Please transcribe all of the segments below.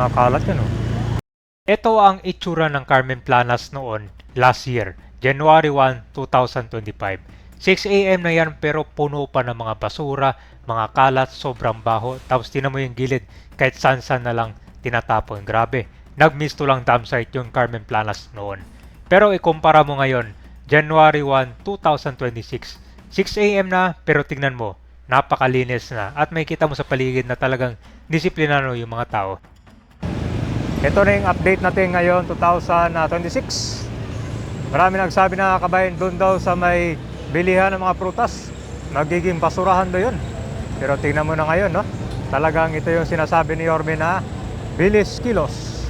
mga kalat yan oh. Ito ang itsura ng Carmen Planas noon, last year, January 1, 2025. 6 AM na yan pero puno pa ng mga basura, mga kalat, sobrang baho. Tapos tinan mo yung gilid, kahit saan-saan na lang tinatapon. Grabe, nagmisto lang dam site yung Carmen Planas noon. Pero ikumpara mo ngayon, January 1, 2026. 6 AM na pero tingnan mo, napakalinis na at may kita mo sa paligid na talagang disiplinado yung mga tao. Ito na yung update natin ngayon, 2026. Marami nagsabi na kabayan doon daw sa may bilihan ng mga prutas. Magiging basurahan daw yun. Pero tingnan mo na ngayon, no? Talagang ito yung sinasabi ni Yorme na bilis kilos.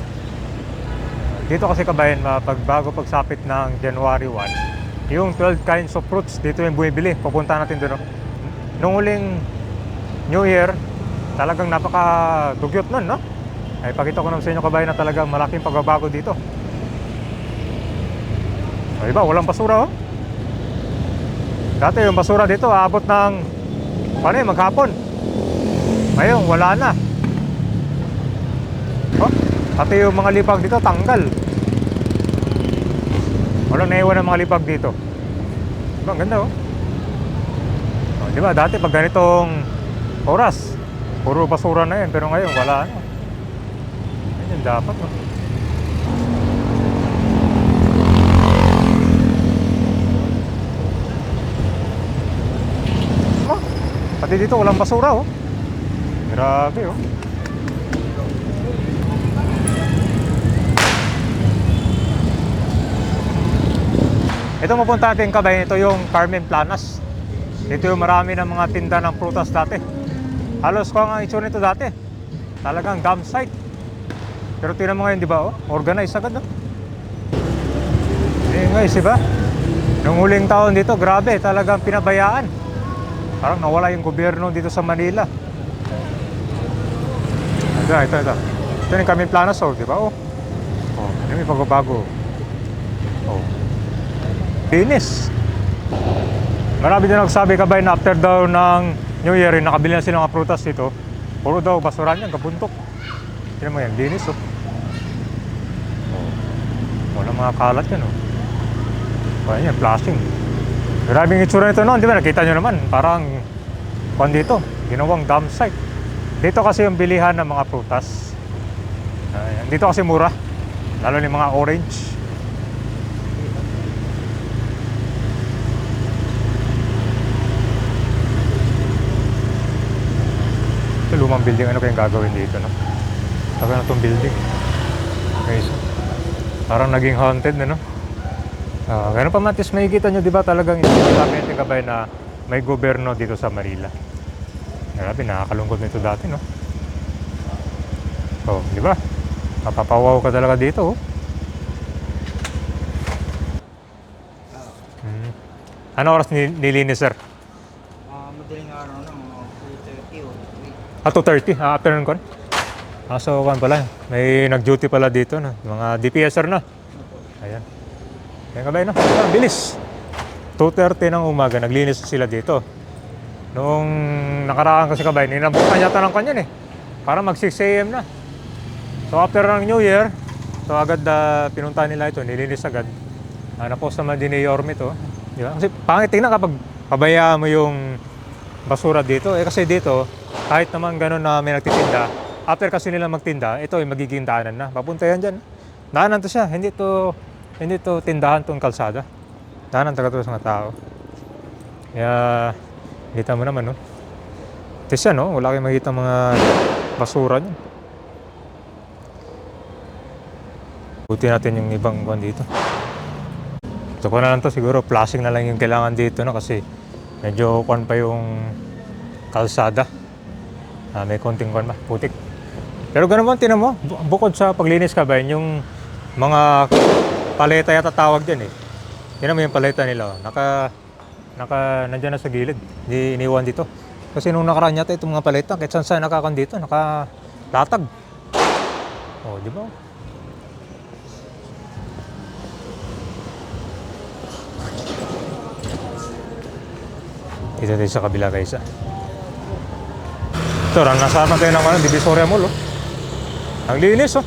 Dito kasi kabayan, bago pagsapit ng January 1, yung 12 kinds of fruits, dito yung bumibili. Pupunta natin doon, no? Nung huling New Year, talagang napaka-dugyot nun, no? Ay, pakita ko naman sa inyo kabayan na talagang malaking pagbabago dito. O, diba? Walang basura, oh. Dati yung basura dito, aabot ng paano yun, maghapon. Ngayon, wala na. Oh, pati yung mga libag dito, tanggal. Walang naiwan ng mga libag dito. Diba? Ang ganda, oh. O, diba? Dati pag ganitong oras, puro basura na yun. Pero ngayon, wala na. Yan dapat, no? Oh, pati dito walang basura, oh. Grabe, oh. Ito mapunta natin kabayan, ito yung Carmen Planas. Dito yung marami ng mga tinda ng prutas dati. Halos ko ang itsura nito dati. Talagang dump site. Pero tingnan mo ngayon, di ba, oh? Organize agad, no? Eh, guys, di ba? Nung huling taon dito, grabe, talagang pinabayaan. Parang nawala yung gobyerno dito sa Manila. Ito. Ito yung Carmen Planas, oh, di ba, oh? Oh, yun yung pagbabago. Oh. Linis. Marami din nagsabi kabay na after daw ng New Year, nakabili na sila ng mga prutas dito. Puro daw basurahan yan, kabuntok. Tignan mo yan, linis, oh. Wala mga kalat yan, oh. Kaya yan, flashing. Maraming itsura nito noon, di ba? Nakita nyo naman, parang kung dito, ginawang dump site. Dito kasi yung bilihan ng mga prutas. Dito kasi mura, lalo yung mga orange. Ito lumang building, ano kayang gagawin dito, no? Taga na itong building. Okay, so parang naging haunted na, no? Ganun pa matis, makikita nyo, di ba talagang sabi natin kabay na may gobyerno dito sa Manila. Grabe, nakakalungkot nito dati, no? Oh, di ba? Mapapawaw ka talaga dito, oh. Ano oras nilinis, sir? Madaling araw na, mga 2:30 o 3. 2:30, afternoon ko. So, kan pala, may nag-duty pala dito, no? Mga DPSR na. Ayan. Ayan kabay, no? Bilis. 2:30 ng umaga, naglinis sila dito. Noong nakaraan kasi kabay, ninambukan yata ng kanyan, eh. Para mag 6 AM na. So, after ng New Year, so agad pinunta nila ito, nilinis agad. Napost naman din ni Yorme ito. Di ba? Kasi pangit tingnan kapag pabayaan mo yung basura dito. Eh kasi dito, kahit naman gano'n na may nagtitinda, after kasi nila magtinda, ito ay magiging daanan na. Papunta yan dyan. Daanan to siya. Hindi to tindahan tong kalsada. Daanan talaga to sa mga tao. Kaya, kita mo naman, no? Ito siya, no? Wala kayong makita mga basura niya. Buti natin yung ibang buwan dito. So kung na lang to, siguro flashing na lang yung kailangan dito, no? Kasi medyo kuwan pa yung kalsada. May konting kuwan ba, putik. Pero ganun mo, tinan mo, bukod sa paglinis ka ba, yung mga paleta yata tawag dyan, eh. Tinan mo yung paleta nila, oh. Nandyan na sa gilid, di iniwan dito. Kasi nung nakaraan yata itong mga paleta, kahit saan nakakan dito, nakalatag. Oh, di ba? Dito tayo sa kabila, guys. Ito, nasama tayo ng Divisoria Mall, oh. Ang linis, oh.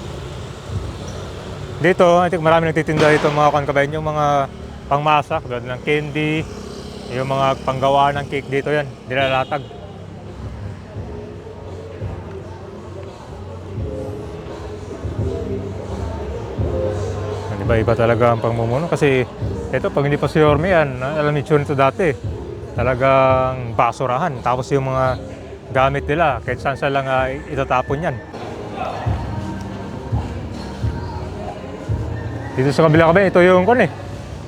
Dito, I think marami nagtitinda dito mga kabayan, yung mga pangmasak, tulad ng candy, yung mga panggawa ng cake dito yan, nilalatag. Diba, iba talaga ang pangmumuno kasi ito, pag hindi pa si Yorme yan, alam ni Chun ito dati, talagang basurahan. Tapos yung mga gamit nila, kahit saan saan lang itatapon yan. Dito sa kabila kami, ito yung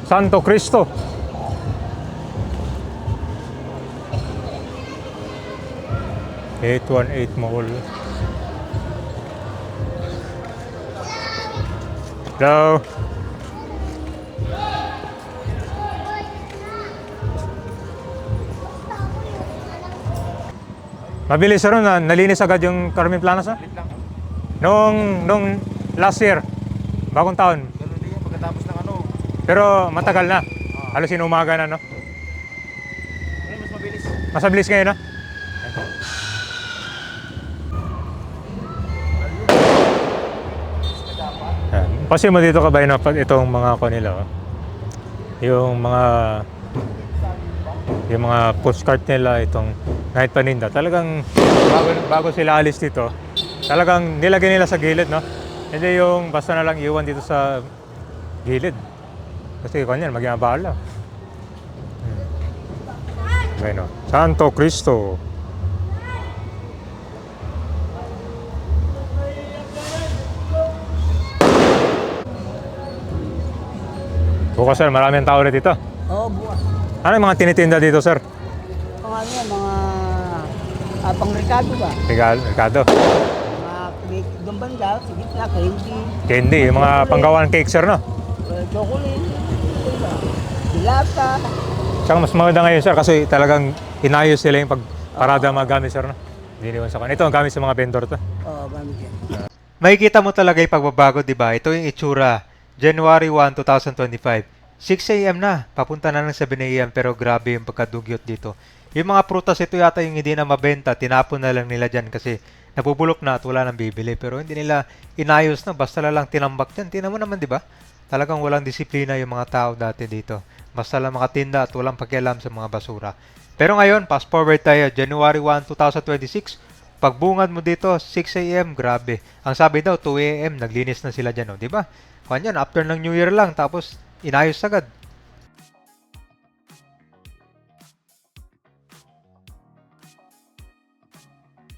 Santo Cristo. #818 Mall. Hello. Mabilis ron na nalinis agad yung Carmen Planas, no? Nung last year, bagong taon. Ganun din yan pagkatapos ng ano. Pero matagal na. Halos inumaga na, no? Ngayon mas mabilis. Mas mabilis ngayon, no? Yan. Kasi mo dito kabayan na pag itong mga nila, oh. Yung mga postcard nila, itong night paninda, talagang bago sila alis dito, talagang nilagay nila sa gilid, no? Hindi yung basta na lang iwan dito sa gilid. Kasi kanyan, maging abala. Bueno, Santo Cristo. Bukas sir, maraming tao ulit dito. Oo, bukas. Ano yung mga tinitinda dito sir? Mga ano yan, mga pang-Ricardo ba? Ricardo. Mga cake, doon banda, sige na, candy, Candy, yung mga panggawa ng cake sir, no? chocolate, dilata. Tsaka mas maganda ngayon sir kasi talagang inayos sila yung pagparada ng mga gamit sir, no? Diniwan sa kanila. Ito ang gamit sa mga vendor to. Oo, gamit yan. Makikita mo talaga yung pagbabago, di ba? Ito yung itsura. January 1, 2025. 6 a.m. na. Papunta na ng 7 a.m. pero grabe yung pagkadugyot dito. Yung mga prutas, ito yata yung hindi na mabenta. Tinapon na lang nila dyan kasi nabubulok na at wala nang bibili. Pero hindi nila inayos na. Basta na lang tinambak dyan. Tingnan mo naman, di ba? Talagang walang disiplina yung mga tao dati dito. Basta lang makatinda at walang pakialam sa mga basura. Pero ngayon, fast forward tayo. January 1, 2026. Pagbungad mo dito, 6 a.m. Grabe. Ang sabi daw, 2 a.m. Naglinis na sila dyan, oh, di ba? Kanyan, after ng New Year lang, tapos inayos agad.